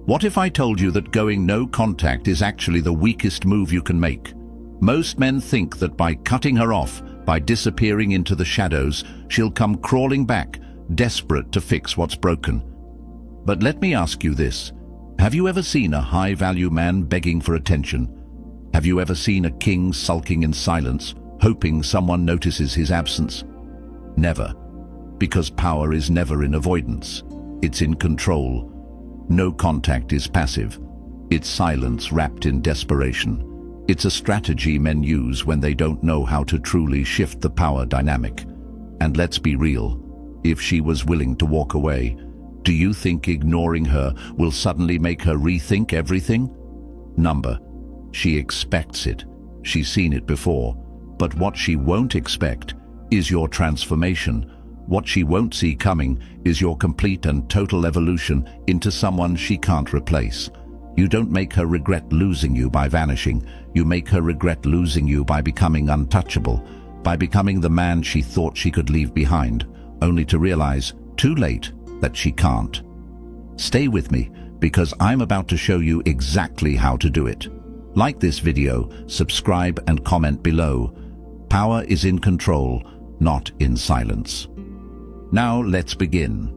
What if I told you that going no contact is actually the weakest move you can make? Most men think that by cutting her off, by disappearing into the shadows, she'll come crawling back, desperate to fix what's broken. But let me ask you this. Have you ever seen a high-value man begging for attention? Have you ever seen a king sulking in silence, hoping someone notices his absence? Never. Because power is never in avoidance. It's in control. No contact is passive. It's silence wrapped in desperation. It's a strategy men use when they don't know how to truly shift the power dynamic. And let's be real. If she was willing to walk away, do you think ignoring her will suddenly make her rethink everything? She expects it. She's seen it before. But what she won't expect is your transformation. What she won't see coming is your complete and total evolution into someone she can't replace. You don't make her regret losing you by vanishing. You make her regret losing you by becoming untouchable, by becoming the man she thought she could leave behind, only to realize, too late, that she can't. Stay with me, because I'm about to show you exactly how to do it. Like this video, subscribe and comment below. Power is in control, not in silence. Now let's begin.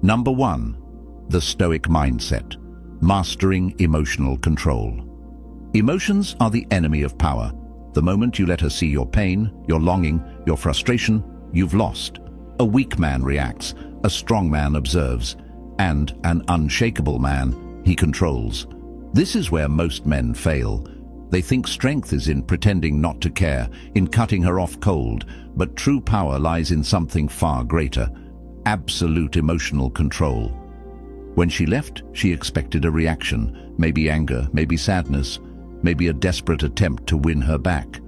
Number 1. The Stoic Mindset. Mastering emotional control. Emotions are the enemy of power. The moment you let her see your pain, your longing, your frustration, you've lost. A weak man reacts, a strong man observes, and an unshakable man, he controls. This is where most men fail. They think strength is in pretending not to care, in cutting her off cold, but true power lies in something far greater: absolute emotional control. When she left, she expected a reaction, maybe anger, maybe sadness, maybe a desperate attempt to win her back.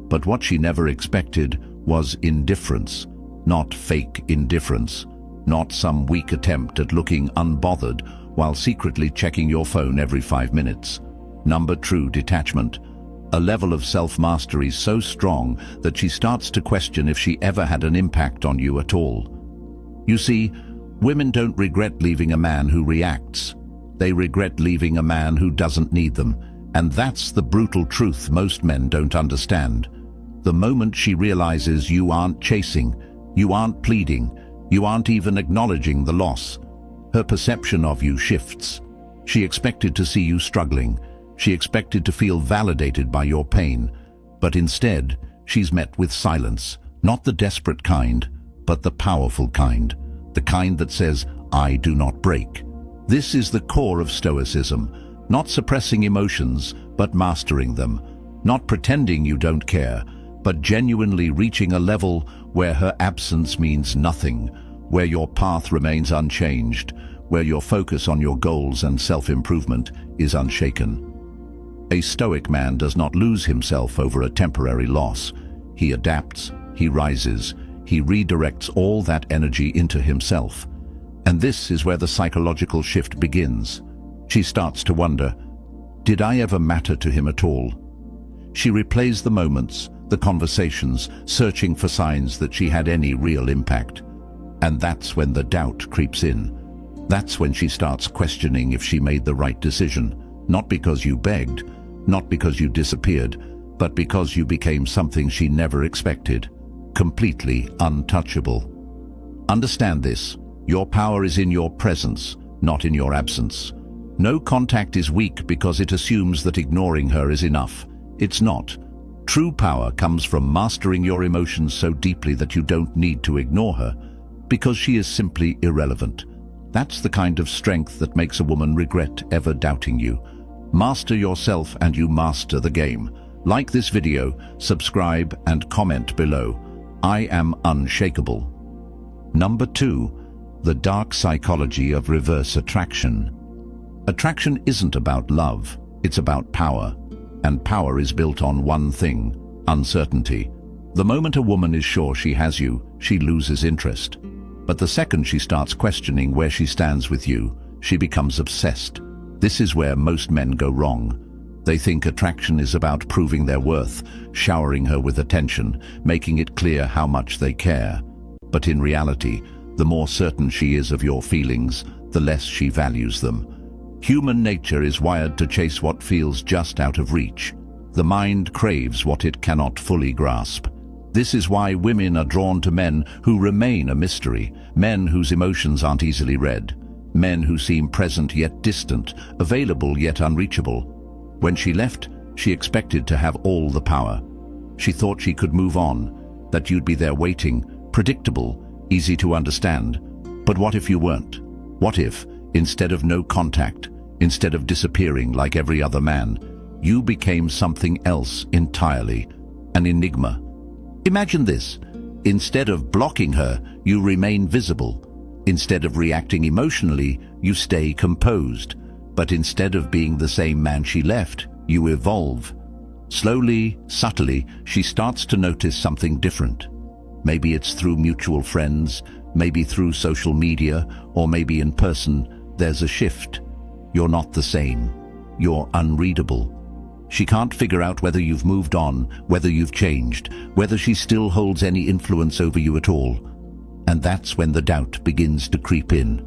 But what she never expected was indifference, not fake indifference, not some weak attempt at looking unbothered while secretly checking your phone every 5 minutes. True detachment. A level of self-mastery so strong that she starts to question if she ever had an impact on you at all. You see, women don't regret leaving a man who reacts. They regret leaving a man who doesn't need them. And that's the brutal truth most men don't understand. The moment she realizes you aren't chasing, you aren't pleading, you aren't even acknowledging the loss, her perception of you shifts. She expected to see you struggling. She expected to feel validated by your pain. But instead, she's met with silence. Not the desperate kind, but the powerful kind. The kind that says, I do not break. This is the core of Stoicism. Not suppressing emotions, but mastering them. Not pretending you don't care, but genuinely reaching a level where her absence means nothing, where your path remains unchanged, where your focus on your goals and self-improvement is unshaken. A stoic man does not lose himself over a temporary loss. He adapts, he rises, he redirects all that energy into himself. And this is where the psychological shift begins. She starts to wonder, did I ever matter to him at all? She replays the moments, the conversations, searching for signs that she had any real impact. And that's when the doubt creeps in. That's when she starts questioning if she made the right decision, not because you begged, not because you disappeared, but because you became something she never expected, completely untouchable. Understand this, your power is in your presence, not in your absence. No contact is weak because it assumes that ignoring her is enough. It's not. True power comes from mastering your emotions so deeply that you don't need to ignore her, because she is simply irrelevant. That's the kind of strength that makes a woman regret ever doubting you. Master yourself and you master the game. Like this video, subscribe and comment below. I am unshakable. Number 2, the dark psychology of reverse attraction. Attraction isn't about love, it's about power. And power is built on one thing: uncertainty. The moment a woman is sure she has you, she loses interest. But the second she starts questioning where she stands with you, she becomes obsessed. This is where most men go wrong. They think attraction is about proving their worth, showering her with attention, making it clear how much they care. But in reality, the more certain she is of your feelings, the less she values them. Human nature is wired to chase what feels just out of reach. The mind craves what it cannot fully grasp. This is why women are drawn to men who remain a mystery, men whose emotions aren't easily read, men who seem present yet distant, available yet unreachable. When she left, she expected to have all the power. She thought she could move on, that you'd be there waiting, predictable, easy to understand. But what if you weren't? What if, instead of no contact, instead of disappearing like every other man, you became something else entirely, an enigma? Imagine this. Instead of blocking her, you remain visible. Instead of reacting emotionally, you stay composed. But instead of being the same man she left, you evolve. Slowly, subtly, she starts to notice something different. Maybe it's through mutual friends, maybe through social media, or maybe in person. There's a shift. You're not the same. You're unreadable. She can't figure out whether you've moved on, whether you've changed, whether she still holds any influence over you at all. And that's when the doubt begins to creep in.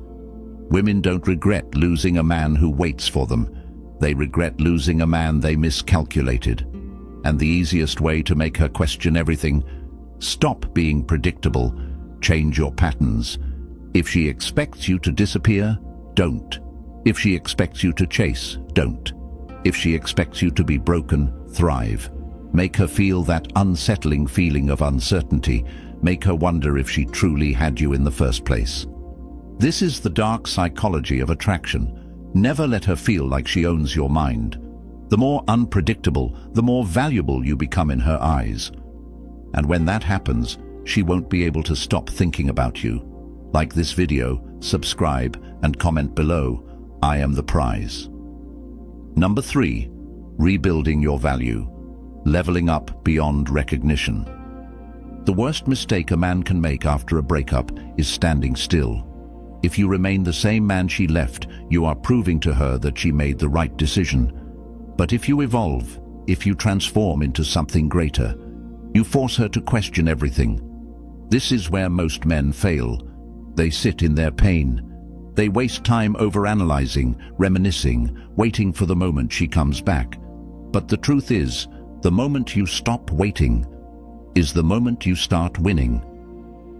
Women don't regret losing a man who waits for them. They regret losing a man they miscalculated. And the easiest way to make her question everything: stop being predictable, change your patterns. If she expects you to disappear, don't. If she expects you to chase, don't. If she expects you to be broken, thrive. Make her feel that unsettling feeling of uncertainty. Make her wonder if she truly had you in the first place. This is the dark psychology of attraction. Never let her feel like she owns your mind. The more unpredictable, the more valuable you become in her eyes. And when that happens, she won't be able to stop thinking about you. Like this video, subscribe, and comment below. I am the prize. Number 3. Rebuilding your value. Leveling up beyond recognition. The worst mistake a man can make after a breakup is standing still. If you remain the same man she left, you are proving to her that she made the right decision. But if you evolve, if you transform into something greater, you force her to question everything. This is where most men fail. They sit in their pain. They waste time overanalyzing, reminiscing, waiting for the moment she comes back. But the truth is, the moment you stop waiting is the moment you start winning.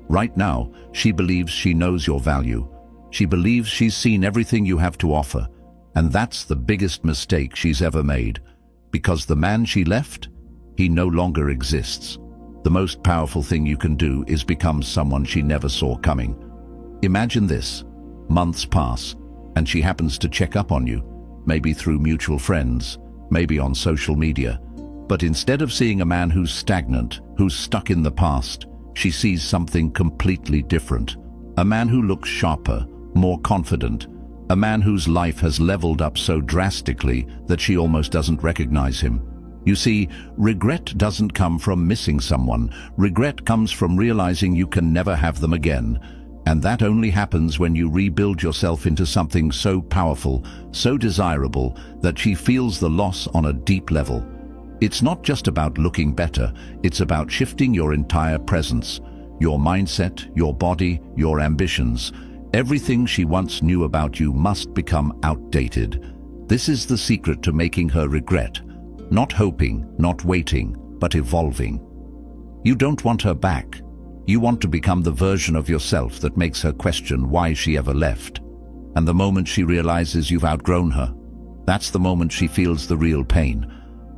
Right now, she believes she knows your value. She believes she's seen everything you have to offer. And that's the biggest mistake she's ever made. Because the man she left, he no longer exists. The most powerful thing you can do is become someone she never saw coming. Imagine this. Months pass, and she happens to check up on you, maybe through mutual friends, maybe on social media. But instead of seeing a man who's stagnant, who's stuck in the past, she sees something completely different. A man who looks sharper, more confident, a man whose life has leveled up so drastically that she almost doesn't recognize him. You see, regret doesn't come from missing someone. Regret comes from realizing you can never have them again. And that only happens when you rebuild yourself into something so powerful, so desirable, that she feels the loss on a deep level. It's not just about looking better, it's about shifting your entire presence, your mindset, your body, your ambitions. Everything she once knew about you must become outdated. This is the secret to making her regret. Not hoping, not waiting, but evolving. You don't want her back. You want to become the version of yourself that makes her question why she ever left. And the moment she realizes you've outgrown her, that's the moment she feels the real pain.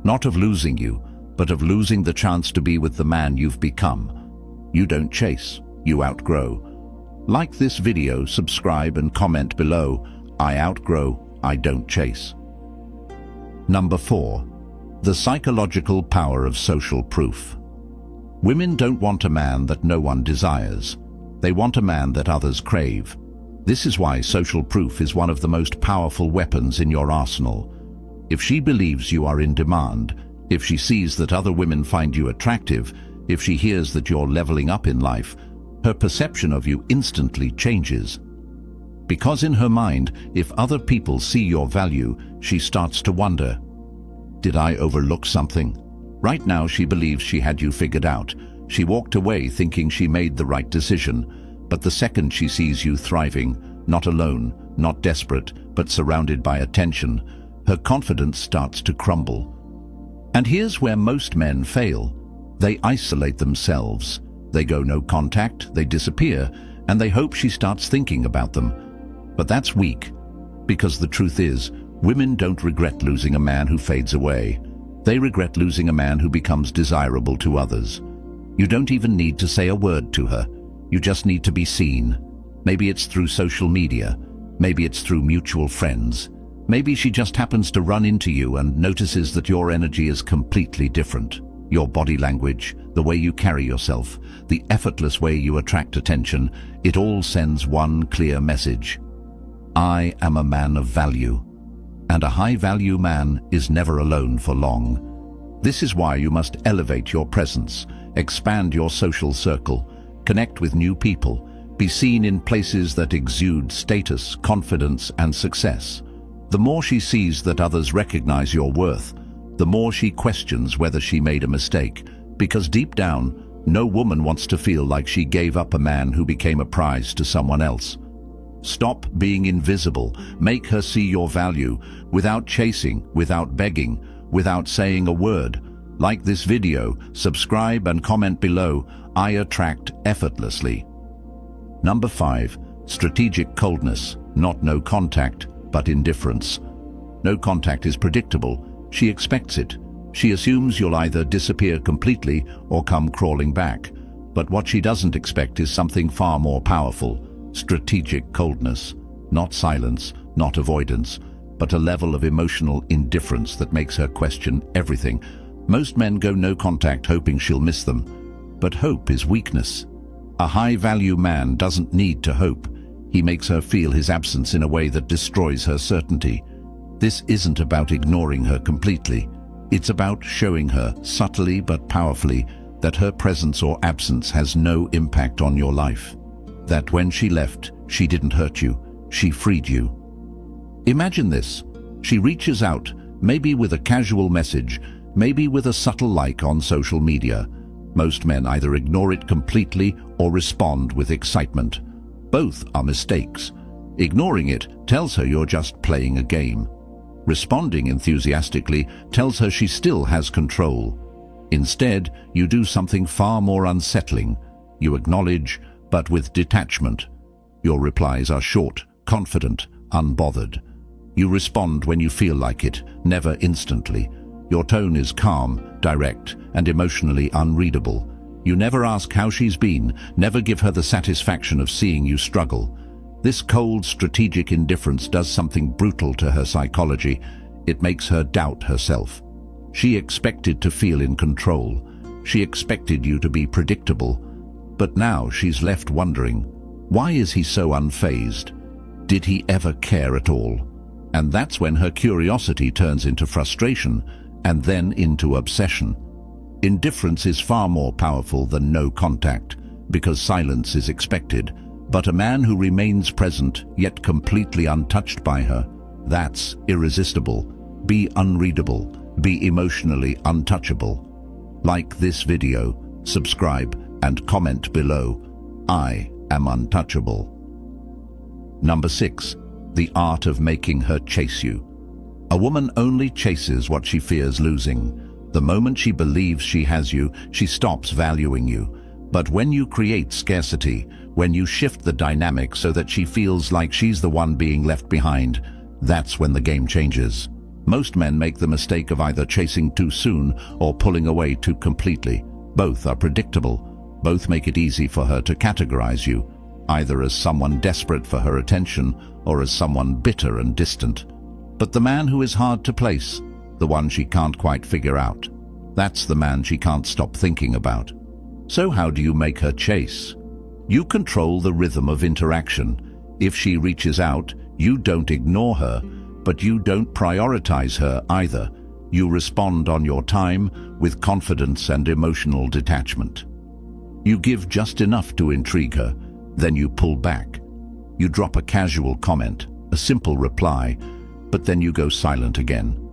Not of losing you, but of losing the chance to be with the man you've become. You don't chase, you outgrow. Like this video, subscribe and comment below. I outgrow, I don't chase. Number 4. The psychological power of social proof. Women don't want a man that no one desires. They want a man that others crave. This is why social proof is one of the most powerful weapons in your arsenal. If she believes you are in demand, if she sees that other women find you attractive, if she hears that you're leveling up in life, her perception of you instantly changes. Because in her mind, if other people see your value, she starts to wonder, did I overlook something? Right now she believes she had you figured out. She walked away thinking she made the right decision. But the second she sees you thriving, not alone, not desperate, but surrounded by attention, her confidence starts to crumble. And here's where most men fail. They isolate themselves. They go no contact, they disappear, and they hope she starts thinking about them. But that's weak, because the truth is, women don't regret losing a man who fades away. They regret losing a man who becomes desirable to others. You don't even need to say a word to her. You just need to be seen. Maybe it's through social media. Maybe it's through mutual friends. Maybe she just happens to run into you and notices that your energy is completely different. Your body language, the way you carry yourself, the effortless way you attract attention, it all sends one clear message. I am a man of value. And a high-value man is never alone for long. This is why you must elevate your presence, expand your social circle, connect with new people, be seen in places that exude status, confidence, and success. The more she sees that others recognize your worth, the more she questions whether she made a mistake, because deep down, no woman wants to feel like she gave up a man who became a prize to someone else. Stop being invisible. Make her see your value, without chasing, without begging, without saying a word. Like this video, subscribe and comment below. I attract effortlessly. Number 5. Strategic coldness. Not no contact, but indifference. No contact is predictable. She expects it. She assumes you'll either disappear completely or come crawling back. But what she doesn't expect is something far more powerful. Strategic coldness. Not silence, not avoidance, but a level of emotional indifference that makes her question everything. Most men go no contact hoping she'll miss them. But hope is weakness. A high-value man doesn't need to hope. He makes her feel his absence in a way that destroys her certainty. This isn't about ignoring her completely. It's about showing her, subtly but powerfully, that her presence or absence has no impact on your life. That when she left, she didn't hurt you, she freed you. Imagine this. She reaches out, maybe with a casual message, maybe with a subtle like on social media. Most men either ignore it completely or respond with excitement. Both are mistakes. Ignoring it tells her you're just playing a game. Responding enthusiastically tells her she still has control. Instead, you do something far more unsettling. You acknowledge, but with detachment. Your replies are short, confident, unbothered. You respond when you feel like it, never instantly. Your tone is calm, direct, and emotionally unreadable. You never ask how she's been, never give her the satisfaction of seeing you struggle. This cold, strategic indifference does something brutal to her psychology. It makes her doubt herself. She expected to feel in control. She expected you to be predictable. But now she's left wondering, why is he so unfazed? Did he ever care at all? And that's when her curiosity turns into frustration, and then into obsession. Indifference is far more powerful than no contact, because silence is expected. But a man who remains present, yet completely untouched by her, that's irresistible. Be unreadable. Be emotionally untouchable. Like this video, subscribe, and comment below. I am untouchable. Number 6. The art of making her chase you. A woman only chases what she fears losing. The moment she believes she has you, she stops valuing you. But when you create scarcity, when you shift the dynamic so that she feels like she's the one being left behind, that's when the game changes. Most men make the mistake of either chasing too soon or pulling away too completely. Both are predictable. Both make it easy for her to categorize you, either as someone desperate for her attention or as someone bitter and distant. But the man who is hard to place, the one she can't quite figure out, that's the man she can't stop thinking about. So how do you make her chase? You control the rhythm of interaction. If she reaches out, you don't ignore her, but you don't prioritize her either. You respond on your time with confidence and emotional detachment. You give just enough to intrigue her, then you pull back. You drop a casual comment, a simple reply, but then you go silent again.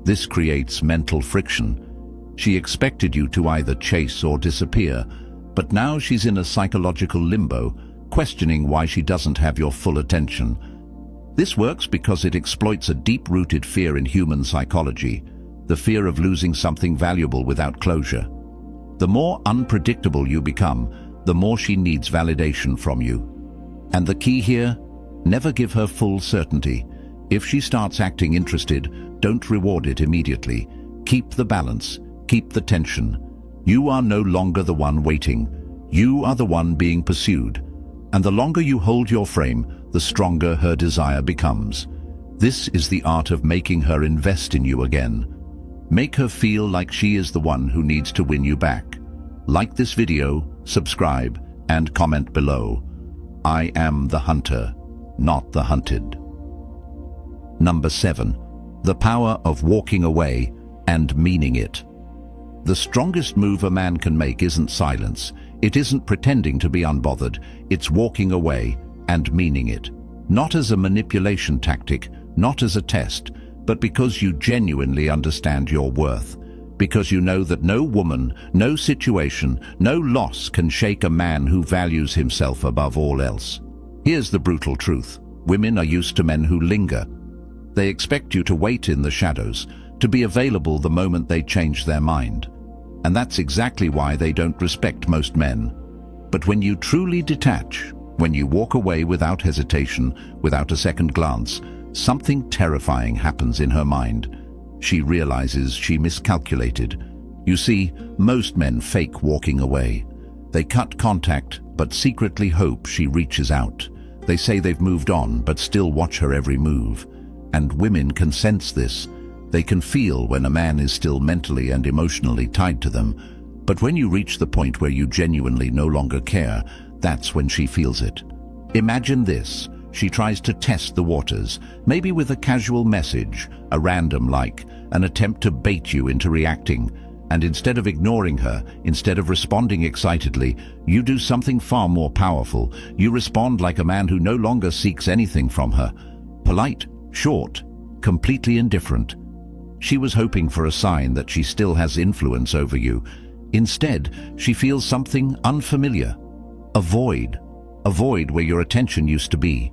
This creates mental friction. She expected you to either chase or disappear, but now she's in a psychological limbo, questioning why she doesn't have your full attention. This works because it exploits a deep-rooted fear in human psychology, the fear of losing something valuable without closure. The more unpredictable you become, the more she needs validation from you. And the key here? Never give her full certainty. If she starts acting interested, don't reward it immediately. Keep the balance, keep the tension. You are no longer the one waiting. You are the one being pursued. And the longer you hold your frame, the stronger her desire becomes. This is the art of making her invest in you again. Make her feel like she is the one who needs to win you back. Like this video, subscribe, and comment below. I am the hunter, not the hunted. Number 7. The power of walking away and meaning it. The strongest move a man can make isn't silence. It isn't pretending to be unbothered. It's walking away and meaning it. Not as a manipulation tactic, not as a test, but because you genuinely understand your worth. Because you know that no woman, no situation, no loss can shake a man who values himself above all else. Here's the brutal truth. Women are used to men who linger. They expect you to wait in the shadows, to be available the moment they change their mind. And that's exactly why they don't respect most men. But when you truly detach, when you walk away without hesitation, without a second glance, something terrifying happens in her mind. She realizes she miscalculated. You see, most men fake walking away. They cut contact, but secretly hope she reaches out. They say they've moved on, but still watch her every move. And women can sense this. They can feel when a man is still mentally and emotionally tied to them. But when you reach the point where you genuinely no longer care, that's when she feels it. Imagine this. She tries to test the waters, maybe with a casual message, a random like, an attempt to bait you into reacting. And instead of ignoring her, instead of responding excitedly, you do something far more powerful. You respond like a man who no longer seeks anything from her. Polite, short, completely indifferent. She was hoping for a sign that she still has influence over you. Instead, she feels something unfamiliar. A void where your attention used to be.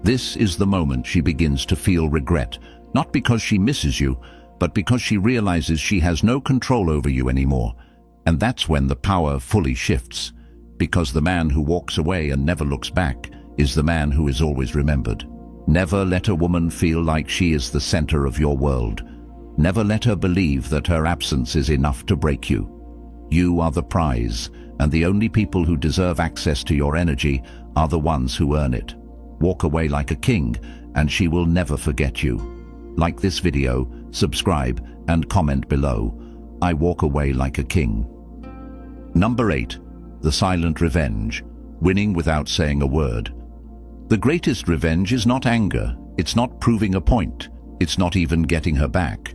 This is the moment she begins to feel regret, not because she misses you, but because she realizes she has no control over you anymore. And that's when the power fully shifts, because the man who walks away and never looks back is the man who is always remembered. Never let a woman feel like she is the center of your world. Never let her believe that her absence is enough to break you. You are the prize, and the only people who deserve access to your energy are the ones who earn it. Walk away like a king, and she will never forget you. Like this video, subscribe, and comment below. I walk away like a king. Number 8. The silent revenge. Winning without saying a word. The greatest revenge is not anger. It's not proving a point. It's not even getting her back.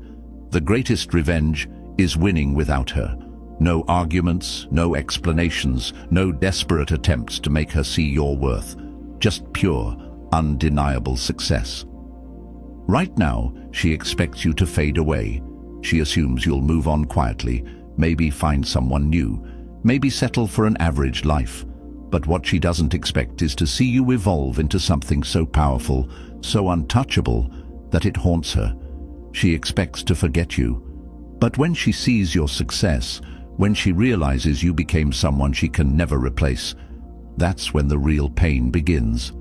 The greatest revenge is winning without her. No arguments, no explanations, no desperate attempts to make her see your worth. Just pure, undeniable success. Right now, she expects you to fade away. She assumes you'll move on quietly, maybe find someone new, maybe settle for an average life. But what she doesn't expect is to see you evolve into something so powerful, so untouchable, that it haunts her. She expects to forget you. But when she sees your success, when she realizes you became someone she can never replace, that's when the real pain begins.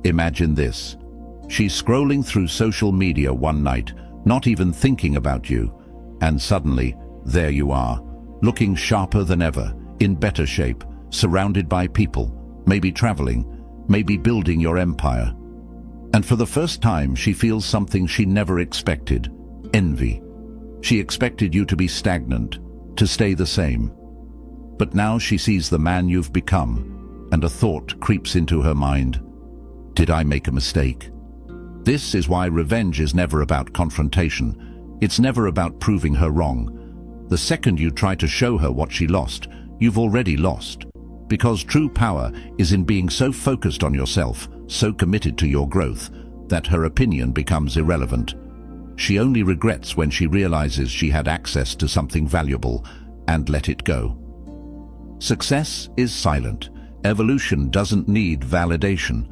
Imagine this. She's scrolling through social media one night, not even thinking about you, and suddenly, there you are, looking sharper than ever, in better shape, surrounded by people, maybe traveling, maybe building your empire. And for the first time, she feels something she never expected: envy. She expected you to be stagnant, to stay the same. But now she sees the man you've become, and a thought creeps into her mind. Did I make a mistake? This is why revenge is never about confrontation. It's never about proving her wrong. The second you try to show her what she lost, you've already lost. Because true power is in being so focused on yourself, so committed to your growth, that her opinion becomes irrelevant. She only regrets when she realizes she had access to something valuable and let it go. Success is silent. Evolution doesn't need validation.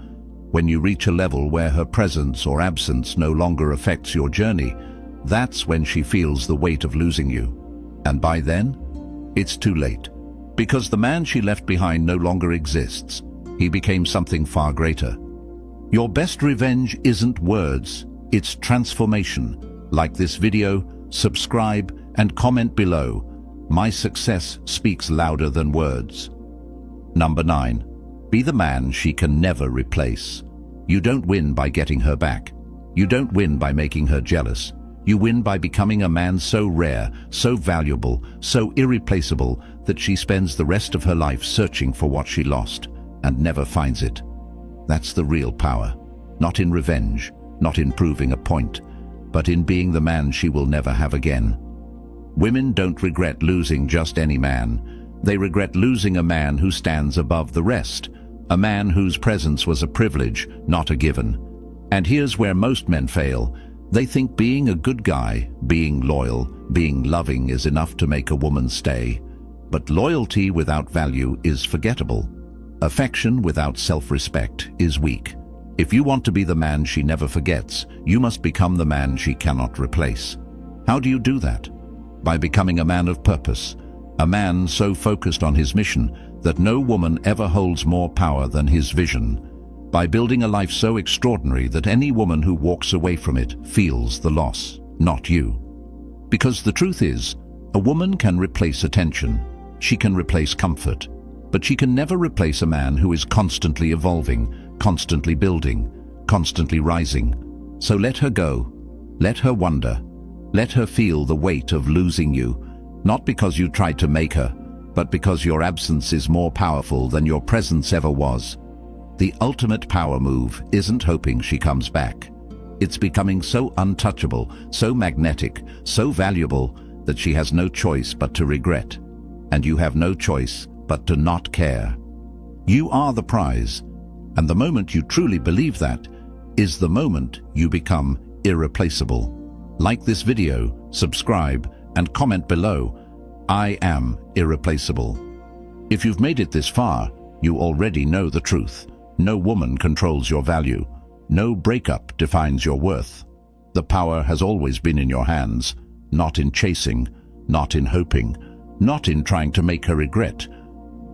When you reach a level where her presence or absence no longer affects your journey, that's when she feels the weight of losing you. And by then, it's too late. Because the man she left behind no longer exists. He became something far greater. Your best revenge isn't words, it's transformation. Like this video, subscribe, and comment below. My success speaks louder than words. Number 9. Be the man she can never replace. You don't win by getting her back. You don't win by making her jealous. You win by becoming a man so rare, so valuable, so irreplaceable that she spends the rest of her life searching for what she lost and never finds it. That's the real power. Not in revenge, not in proving a point, but in being the man she will never have again. Women don't regret losing just any man. They regret losing a man who stands above the rest, a man whose presence was a privilege, not a given. And here's where most men fail. They think being a good guy, being loyal, being loving is enough to make a woman stay. But loyalty without value is forgettable. Affection without self-respect is weak. If you want to be the man she never forgets, you must become the man she cannot replace. How do you do that? By becoming a man of purpose, a man so focused on his mission that no woman ever holds more power than his vision. By building a life so extraordinary that any woman who walks away from it feels the loss, not you. Because the truth is, a woman can replace attention, she can replace comfort, but she can never replace a man who is constantly evolving, constantly building, constantly rising. So let her go, let her wonder, let her feel the weight of losing you, not because you tried to make her, but because your absence is more powerful than your presence ever was. The ultimate power move isn't hoping she comes back. It's becoming so untouchable, so magnetic, so valuable that she has no choice but to regret. And you have no choice but to not care. You are the prize, and the moment you truly believe that is the moment you become irreplaceable. Like this video, subscribe, and comment below. I am irreplaceable. If you've made it this far, you already know the truth. No woman controls your value. No breakup defines your worth. The power has always been in your hands, not in chasing, not in hoping, not in trying to make her regret,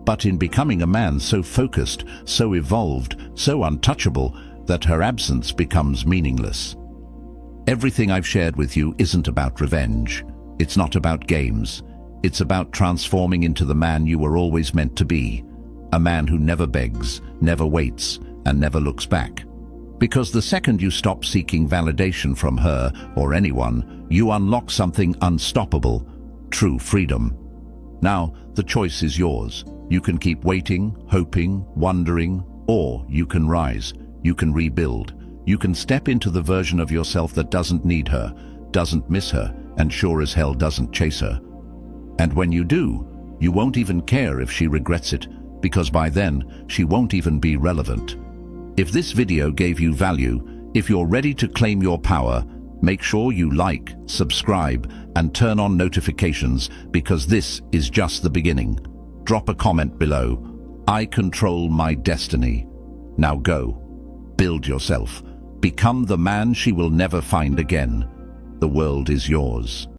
but in becoming a man so focused, so evolved, so untouchable that her absence becomes meaningless. Everything I've shared with you isn't about revenge. It's not about games. It's about transforming into the man you were always meant to be. A man who never begs, never waits, and never looks back. Because the second you stop seeking validation from her or anyone, you unlock something unstoppable, true freedom. Now, the choice is yours. You can keep waiting, hoping, wondering, or you can rise, you can rebuild. You can step into the version of yourself that doesn't need her, doesn't miss her, and sure as hell doesn't chase her. And when you do, you won't even care if she regrets it, because by then, she won't even be relevant. If this video gave you value, if you're ready to claim your power, make sure you like, subscribe, and turn on notifications, because this is just the beginning. Drop a comment below. I control my destiny. Now go. Build yourself. Become the man she will never find again. The world is yours.